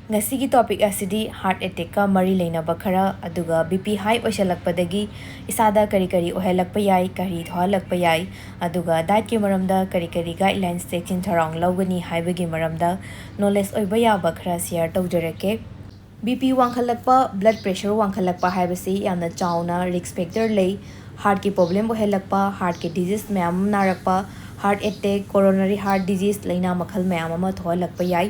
Ngasigi topic asidi heart attack ka mari leinaba khara aduga BP high oisalakpadagi isada kari ohelakpa yai kari thohalakpa yai aduga diet ki maramda kari guidelines section tharang lawgani haibagi maramda knowledge oiba yaba khara share tawjarake BP wangkhalakpa blood pressure wangkhalakpa haibasi yamna chauna risk factor lei heart ki problem ohelakpa heart ki disease mayam narakpa heart attack coronary heart disease laina makhal mayam ama thohalakpa yai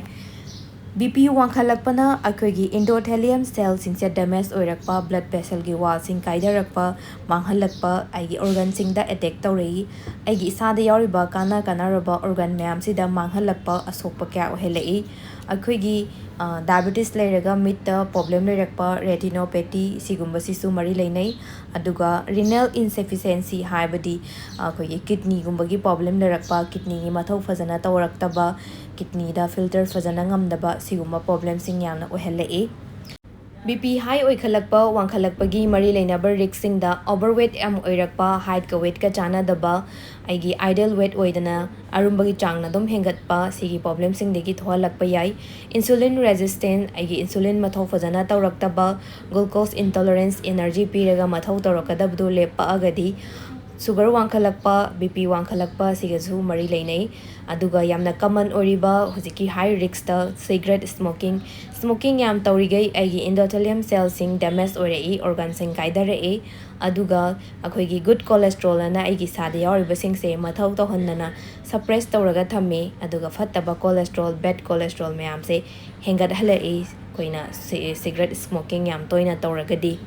BP wangkhalakpana akoigi endothelium cell singse damage oirakpa blood vessel gi wall sing kaidarakpa manghalakpa aigi organ singda attack tawrei aigi isada yawriba kana organ mayam sida manghalakpa asokpa kya ohelei akoigi diabetes leiraga mid problem leirakpa retinopathy sigumba sisu mari leinai aduga renal insufficiency haibadi akoigi kidney gumbagi problem leirakpa kidney gi mathau fazana tawraktaba kidney da filter fazana ngamdaba sigumba problem sing yamna ohelei BP high oikhalakpa wangkhalakpagi mari leinaba risk singda overweight am oirakpa height ka weight ka chana daba aigi ideal weight oidana arumbagi changna dum hengatpa sigi problem sing degi thohalakpa yai insulin resistant aigi insulin mathau fazana tawraktaba glucose intolerance energy piraga mathau tawrakadabdu lepa agadi sugar wangkhalakpa BP wangkhalakpa sigasu mari leinai aduga yamna common oriba hujiki high risk ta cigarette smoking yam tawrigai aigi endothelium cell sing damage orei organ sing kaidarei aduga akoigi good cholesterol na aigi sada yawriba sing se mathau tawhannana suppress tawraga thamme aduga fattaba cholesterol bad cholesterol mayam se hengat halei koina cigarette smoking yam toina tawragadi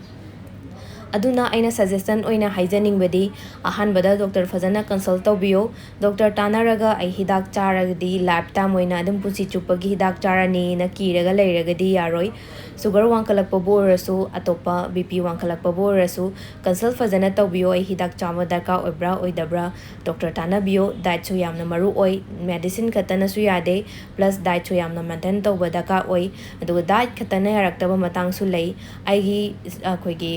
aduna aina suggestion oina haijaningbadi ahanbada doctor fazana consult tawbiyo doctor tanaraga ai hidak charagadi lifetime oina adum pusi chupagi hidak charani na kiraga leiragadi yaroi sugar wangkalakpa borasu atopa BP wangkalakpa borasu consult fazana tawbiyo ai hidak chama darka oibra oidabra doctor tanabiyo diet chu yamna maru oi medicine khatana su yade plus diet chu yamna maintain tawba daka oi aduga diet khatana yaraktaba matang su lei aigi akoigi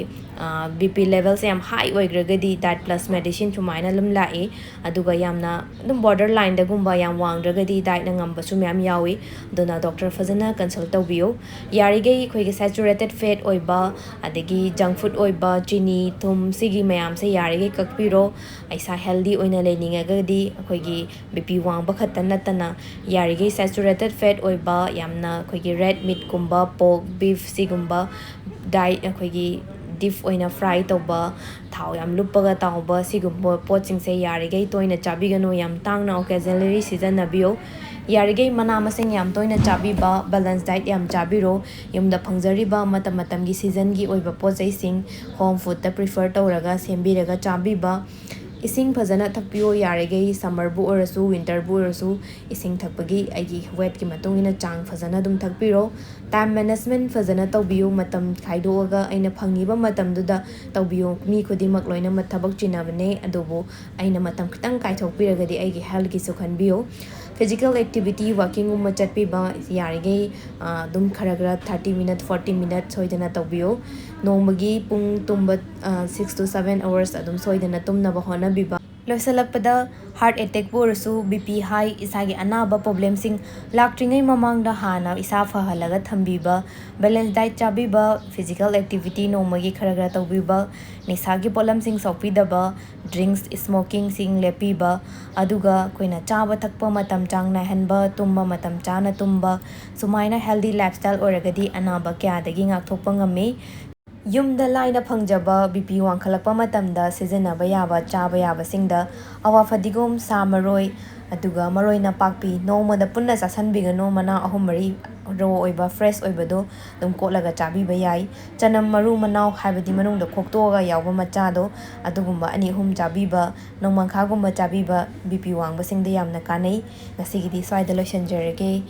BP level se yam high oigragadi diet plus medicine chumaina lum lai aduga yamna dum borderline da gumba yam wangdragadi diet na ngamba su myam yawi dona doctor fazana consult tawbiyo yarigei khoigi saturated fat oiba adagi junk food oiba chini thum sigi mayam se yarigei kakpiro aisa healthy oina leningagadi khoigi BP wangba khatan natana yarigei saturated fat oiba yamna khoigi red meat kumba pork beef sigumba diet khoigi deep oina fry tawba thau yam lupaga tawba sigumba poching se yarigei toina chabigano yam tangna occasionally season nabiyo yarigei mana masing yam toina chabiba balance diet yam chabiro yumda phangjariba matamgi season gi oiba pochai sing home food ta prefer tawraga sembiraga chabiba ising fazana thakpiyo yarigei summer bu orasu winter bu orasu ising thakpagi aigi weight ki matungina chang fazana dum thakpiro time management fazana tawbiyo matam khaidoga aina phangiba matamduda tawbiyo mi khudimak loina mathabak chinabane adubo aina matam khitang kaithokpiragadi aigi health ki sukhanbiyo physical activity walking umma chatpiba yarigei dum kharagra 30 minute 40 minute soidana tawbiyo nomagi pung tumba 6 to 7 hours adum soidana tumnaba hona biba loisalakpada heart attack borasu BP high isagi anaba problem sing laktringai mamangda hana isa fahalaga thambiba balance diet chabiba physical activity nomagi kharagra tawbiba nisagi polam sing sopidaba drinks smoking sing lepiba aduga koina chaba thakpa matam chang na hanba tumba matam chana tumba sumaina healthy lifestyle oragadi anaba kya dagi ngak thokpa ngame yumda laina phangjaba BP wangkhalakpa matamda sejanaba yaba chaba yaba singda awa fadigom samaroi aduga maroi na pakpi nomada punna sasanbigano mana ahumari ro oiba fresh oibado dum kotlaga chabiba yai chanam maru manau haibadi manungda khoktoga yawba machado adugumba ani hum chabiba nomangkha gumba chabiba BP wangba singda yamna kanai ngasigidi swaida loisanjarage